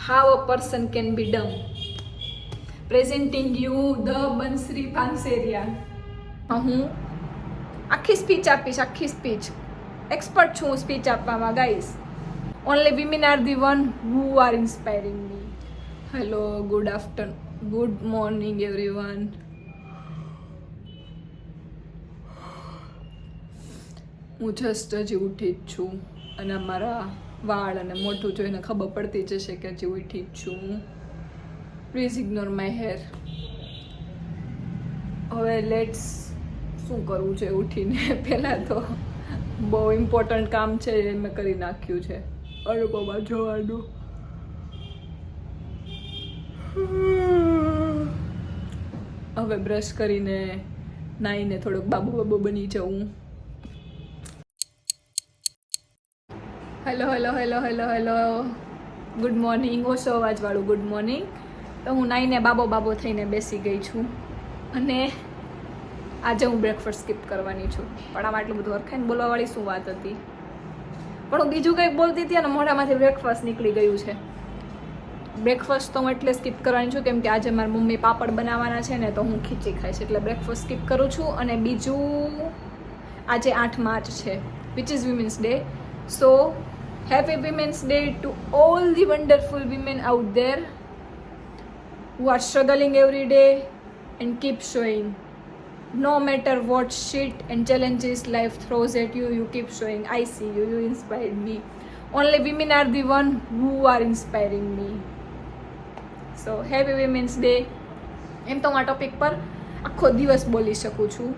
how a person can be dumb. Presenting you the Bansri Panseria. હું આખી speech આપીશ, આખી સ્પીચ. એક્સપર્ટ છું હું સ્પીચ આપવામાં, guys. Only women are the one who are inspiring me. Hello, good afternoon, good morning everyone. હું just હજી ઉઠી જ છું અને મારા વાળ અને મોઢું જોઈને ખબર પડતી જશે કે હજી ઉઠી જ છું. Please ignore my hair. હવે લેટ્સ શું કરવું છે ઉઠીને? પહેલાં તો બહુ ઇમ્પોર્ટન્ટ કામ છે એ મેં કરી નાખ્યું છે. અનુપમા જોવાનું. હવે બ્રશ કરીને નાહીને થોડોક બાબુ બની જવું. Hello hello hello hello hello good morning. ઓછો અવાજવાળું ગુડ મોર્નિંગ. તો હું નાહીને બાબો થઈને બેસી ગઈ છું અને આજે હું બ્રેકફાસ્ટ સ્કીપ કરવાની છું. પણ આમાં આટલું બધું અરખાઈને બોલવાવાળી શું વાત હતી? પણ હું બીજું કંઈક બોલતી હતી અને મોઢામાંથી બ્રેકફાસ્ટ નીકળી ગયું છે. બ્રેકફાસ્ટ તો હું એટલે સ્કીપ કરવાની છું કેમ કે આજે મારી મમ્મી પાપડ બનાવવાના છે ને, તો હું ખીચી ખાઈશ એટલે બ્રેકફાસ્ટ સ્કીપ કરું છું. અને બીજું આજે 8 માર્ચ છે, which is women's day. So happy women's day to all the wonderful women out there who are struggling every day and keep showing. No matter what shit and challenges life throws at you, you keep showing. I see you, you inspired me. Only women are the one who are inspiring me. So happy women's day. એમ તો હું આ topic પર આખો દિવસ બોલી શકું છું.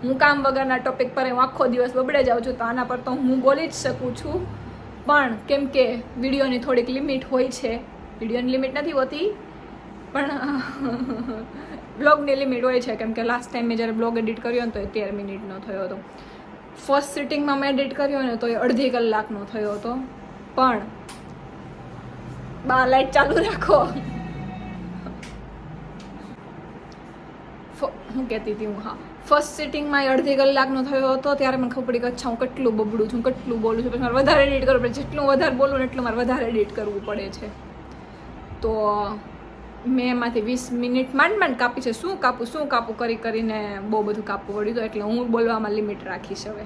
હું કામ વગરના ટોપિક પર હું આખો દિવસ બબડે જાઉં છું, તો આના પર તો હું બોલી જ શકું છું. પણ કેમ કે વિડીયોની થોડીક લિમિટ હોય છે. વિડીયોની લિમિટ નથી હોતી પણ બ્લોગની લિમિટ હોય છે, કેમ કે લાસ્ટ ટાઈમ મેં જ્યારે બ્લોગ એડિટ કર્યો ને તો એ 13 મિનિટનો થયો હતો. ફર્સ્ટ સિટિંગમાં મેં એડિટ કર્યો ને તો એ અડધી કલાકનો થયો હતો. પણ લાઈટ ચાલુ રાખો. હું કહેતી હતી હા, ફર્સ્ટ સિટિંગમાં એ અડધી કલાકનો થયો હતો. ત્યારે મને ખબર પડી કે અચ્છા હું કેટલું બબડું છું, કેટલું બોલું છું. પછી મારે વધારે એડિટ કરવું પડે. જેટલું વધારે બોલું ને એટલું મારે વધારે એડિટ કરવું પડે છે. તો મેં એમાંથી 20 મિનિટ માંડ કાપી છે. શું કાપું કરીને બહુ બધું કાપવું પડ્યું હતું. એટલે હું બોલવામાં લિમિટ રાખીશ. હવે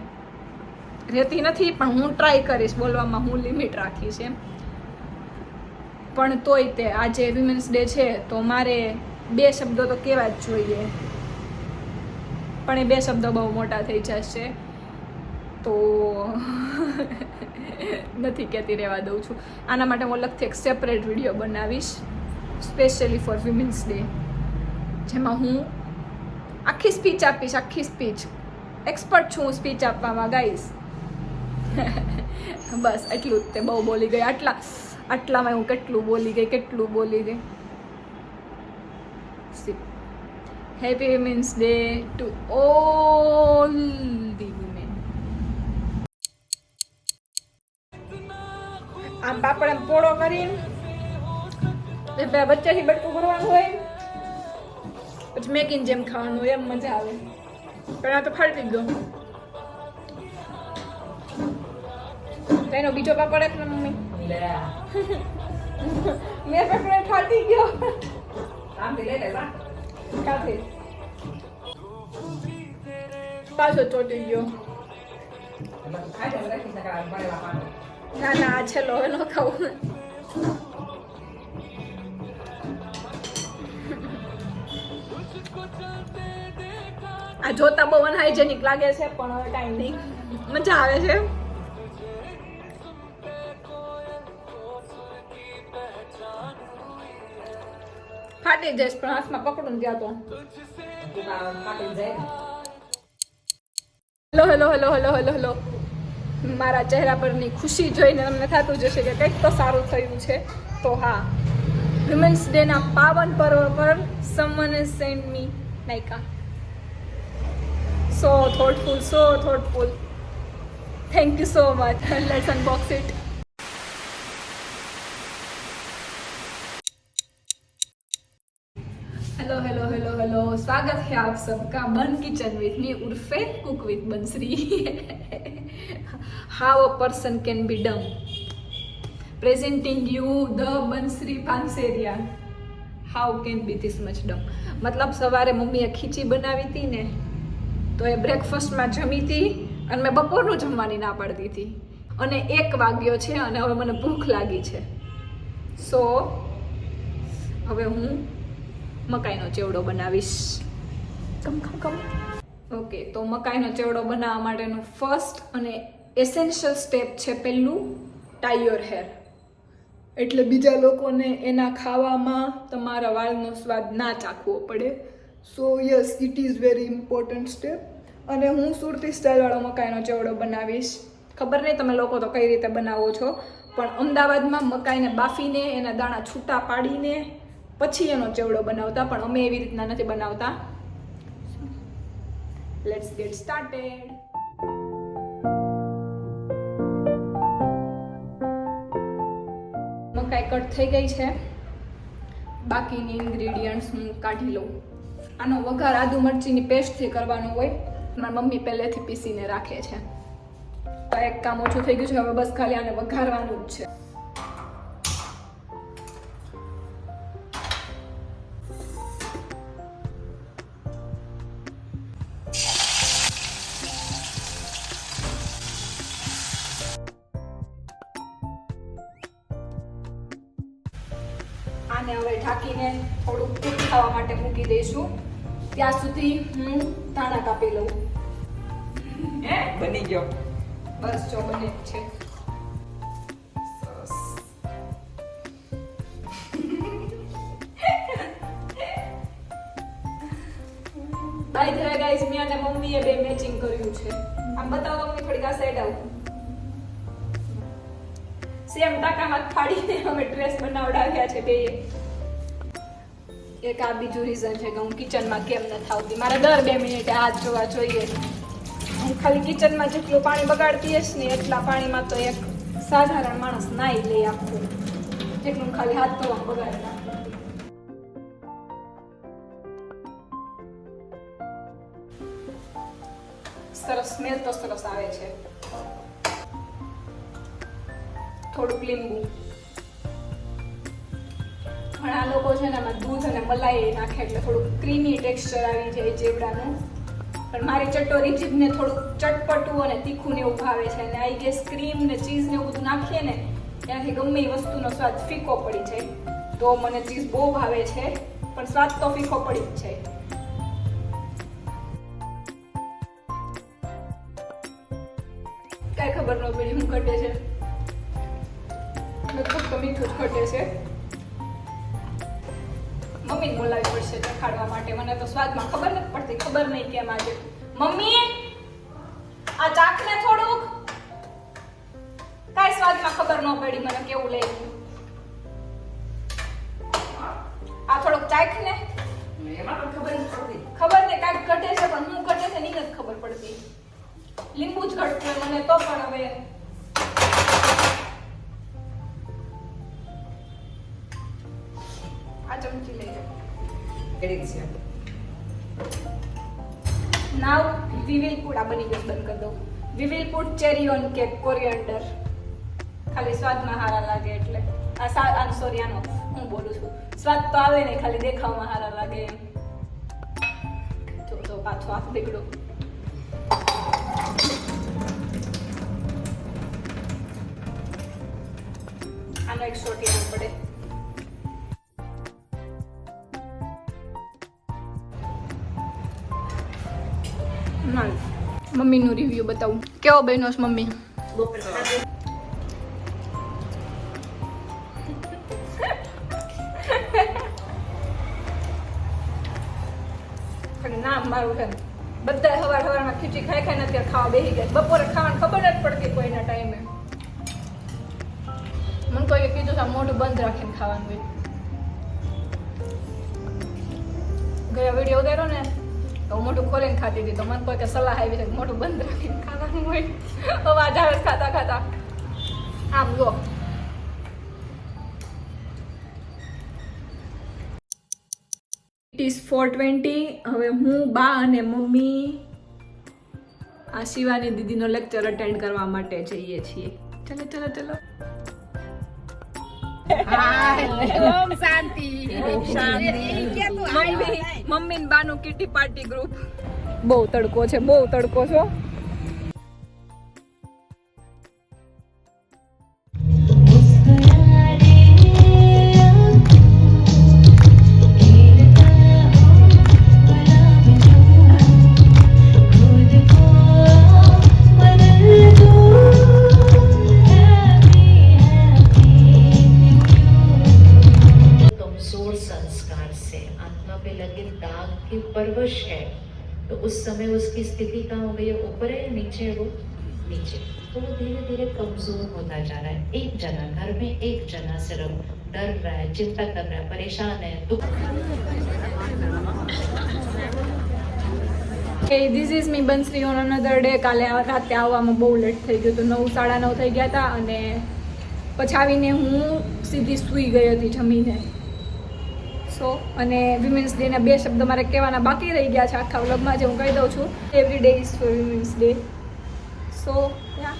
રહેતી નથી પણ હું ટ્રાય કરીશ બોલવામાં, હું લિમિટ રાખીશ એમ. પણ તોય તે આજે વિમેન્સ ડે છે તો મારે 2 શબ્દો તો કહેવા જ જોઈએ. પણ એ 2 શબ્દો બહુ મોટા થઈ જશે તો નથી કહેતી, રહેવા દઉં છું. આના માટે હું અલગથી એક સેપરેટ વિડીયો બનાવીશ સ્પેશિયલી ફોર વિમેન્સ ડે, જેમાં હું આખી સ્પીચ આપીશ, આખી સ્પીચ. એક્સપર્ટ છું હું સ્પીચ આપવામાં, ગાઈસ. બસ એટલું જ. તે બહુ બોલી ગઈ. આટલામાં હું કેટલું બોલી ગઈ. Happy women's day to all the women. આમ પાપડ એમ પોળો કરીને વચ્ચેથી બટકું ભરવાનું હોય, પછી મેકીને જેમ ખાવાનું હોય, એમ મજા આવે. પણ આ તો ફાટી ગયો. એનો બીજો પાપડ એક ને મમ્મી મેં પકડે ફાટી ગયો. કાથી પાછો ચોટી ગયો. ના આ છેલ્લો હવે ન ખાવું. આ જોતા બહુ અનહાઇજેનિક લાગે છે પણ હવે કાંઈ નહીં, મજા આવે છે. ફાટી જઈશ પણ હાથમાં પકડું ત્યાં તો. હેલો. મારા ચહેરા પરની ખુશી જોઈને તમને થતું જશે કે કંઈક તો સારું થયું છે. તો હા, વિમેન્સ ડેના પાવન પર્વ પર someone has sent me Nika. So thoughtful. Thank you so much. Let's unbox it. Hello स्वागत है आप सबका बन किचन विथ मी उर्फे cook with Bansari. How a person can be dumb. Presenting you the Bansari Panseriya. How can be this much dumb. મતલબ સવારે મમ્મીએ ખીચી બનાવી હતી ને, તો એ બ્રેકફાસ્ટમાં જમી હતી અને મેં બપોરનું જમવાની ના પાડતી હતી. અને 1 વાગ્યો છે અને હવે મને ભૂખ લાગી છે. સો હવે હું મકાઈનો ચેવડો બનાવીશ. કમ. ઓકે, તો મકાઈનો ચેવડો બનાવવા માટેનું ફર્સ્ટ અને એસેન્શિયલ સ્ટેપ છે પહેલું, ટાઈ યોર હેર. એટલે બીજા લોકોને એના ખાવામાં તમારા વાળનો સ્વાદ ના ચાખવો પડે. સો yes, it is very important step. અને હું સુરતી સ્ટાઇલવાળો મકાઈનો ચેવડો બનાવીશ. ખબર નહીં તમે લોકો તો કઈ રીતે બનાવો છો, પણ અમદાવાદમાં મકાઈને બાફીને એના દાણા છૂટા પાડીને પછી એનો ચેવડો બનાવતા, પણ અમે એવી રીતના નથી બનાવતા. Let's gate started. મકાઈ કટ થઈ ગઈ છે. બાકીની ઇન્ગ્રેડિયન્ટ્સ હું કાઢી લઉં. આનો વઘાર આદુ મરચીની પેસ્ટથી કરવાનો હોય. મારી મમ્મી પહેલેથી પીસીને રાખે છે. તો એક કામ ઓછું થઈ ગયું છે. હવે બસ ખાલી આને વઘારવાનું જ છે. આને હવે ઢાંકીને થોડુંક કૂક થવા માટે મૂકી દઈશું. ત્યાં સુધી હું ધાણા કાપી લઉં. બની ગયો. બસ જો બને જ છે. સરસ. બાય ધ વે ગાઈસ, મી અને મમ્મીએ બે મેચિંગ કર્યું છે. આમ બતાવો મમ્મી, થોડીક આ સાઈડ આવો. સેમ ટાકામાં ફાડીને અમે ડ્રેસ બનાવડાવ્યા છે બે. એક આ બીજું રીઝન છે કે હું કિચનમાં કેમ નથી આવતી. મારે દર 2 મિનિટે હાથ જોવા જોઈએ. હું ખાલી કિચનમાં જેટલું પાણી બગાડતી હશ ને એટલા પાણીમાં તો એક સાધારણ માણસ નાઈ લે આખું, જેટલું ખાલી હાથ ધોવામાં બગાડી નાખું. સરસ સ્મેલ તો સરસ આવે છે. થોડુંક લીંબુ. ઘણા લોકો છે ને એમાં દૂધ અને મલાઈ નાખે એટલે થોડુંક ક્રીમી ટેક્સચર આવી જાય ચેવડાનું. પણ મારી ચટોરી જીભને થોડુંક ચટપટું અને તીખું ને એવું ભાવે છે. અને આઈ ગેસ ક્રીમ ને ચીઝ ને એવું બધું નાખીએ ને ત્યાંથી ગમે એ વસ્તુનો સ્વાદ ફીકો પડી જાય. તો મને ચીઝ બહુ ભાવે છે, પણ સ્વાદ તો ફીકો પડી જ જાય. કઈ ખબર ન પડી હું ઘટે છે. લગભગ તો મીઠું જ ઘટે છે. મમ્મીને બોલાવી પડશે દેખાડવા માટે. મને તો સ્વાદમાં ખબર નથી પડતી. ખબર નહીં કેમ આજે. મમ્મી, આ ચાખ ને થોડુંક. કાંઈ સ્વાદમાં ખબર ન પડી મને કેવું લાગ્યું. આ થોડુંક ચાખ ને. એમાં પણ ખબર નથી પડતી. ખબર નહીં કાંઈક ઘટે છે, પણ હું ઘટે છે નહીં નથી ખબર પડતી. લીંબુ જ ઘટતું મને તો. પણ હવે આ ચમચી લઈ જાઓ. કેડી છે. નાવ વી વિલ પુટ, આ બની ગયું, બંધ કરી દઉં. We will put cherry on cake, coriander. ખાલી સ્વાદમાં હારા લાગે એટલે. આ સોરી, આનો હું બોલું છું. સ્વાદ તો આવે ને, ખાલી દેખાવમાં હારા લાગે એમ. તો પાછો હાથ બગડો. આનો એક શોટ લેવો પડે. મમ્મીનું રિવ્યુ બતાવું. કેવો બન્યો છે મમ્મી? નામ મારું છે. બધા સવારમાં ખીચડી ખાઈ અત્યારે ખાવા બેસી ગયા. બપોરે ખાવાની ખબર નથી પડતી કોઈના ટાઈમે. મને કોઈએ કીધું છે મોઢું બંધ રાખીને ખાવાનું હોય. ગયા વિડીયો ઉતાર્યો ને તો મોઢું ખોલીને ખાતી હતી. તો મને કોઈ કે સલાહ આવી છે મોઢું બંધ રાખીને ખાવાનું હોય. અવાજ આવે ખાતા ખાતા. આમ જો ઇટ ઇઝ 4:20. હવે હું, બા અને મમ્મી આ શિવાની દીદીનો લેક્ચર અટેન્ડ કરવા માટે જઈએ છીએ. ચલો ચલો ચલો. ઓમ શાંતિ. મમ્મી ને બાનું કિટી પાર્ટી ગ્રુપ. બહુ તડકો છે, બહુ તડકો છો. कमजोर संस्कार से आत्मा पे लगे दाग की परवश है, तो उस समय उसकी स्थिति कहाँ हो गई है, ऊपर है या नीचे है? वो नीचे. तो वो धीरे धीरे कमजोर होता जा रहा है. एक जना घर में एक जना सिर्फ डर रहा है, चिंता कर रहा है, परेशान है, दुख. This is me Bansari on another day. કાલે રાતે આવવામાં બહુ લેટ થઈ ગયું હતું, 9, 9:30 થઈ ગયા હતા અને પછી આવીને હું સીધી સૂઈ ગઈ હતી જમીને. સો અને વિમેન્સ ડેના 2 શબ્દ મારે કહેવાના બાકી રહી ગયા છે આખા વ્લોગમાં, જે હું કહી દઉં છું. Every day is four women's day. So yeah,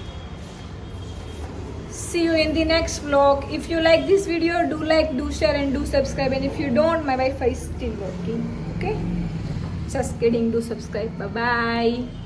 see you in the next vlog. If you like this video, do like, do share and do subscribe, and if you don't, my Wi-Fi is still working. Okay, just kidding, do subscribe. Bye bye.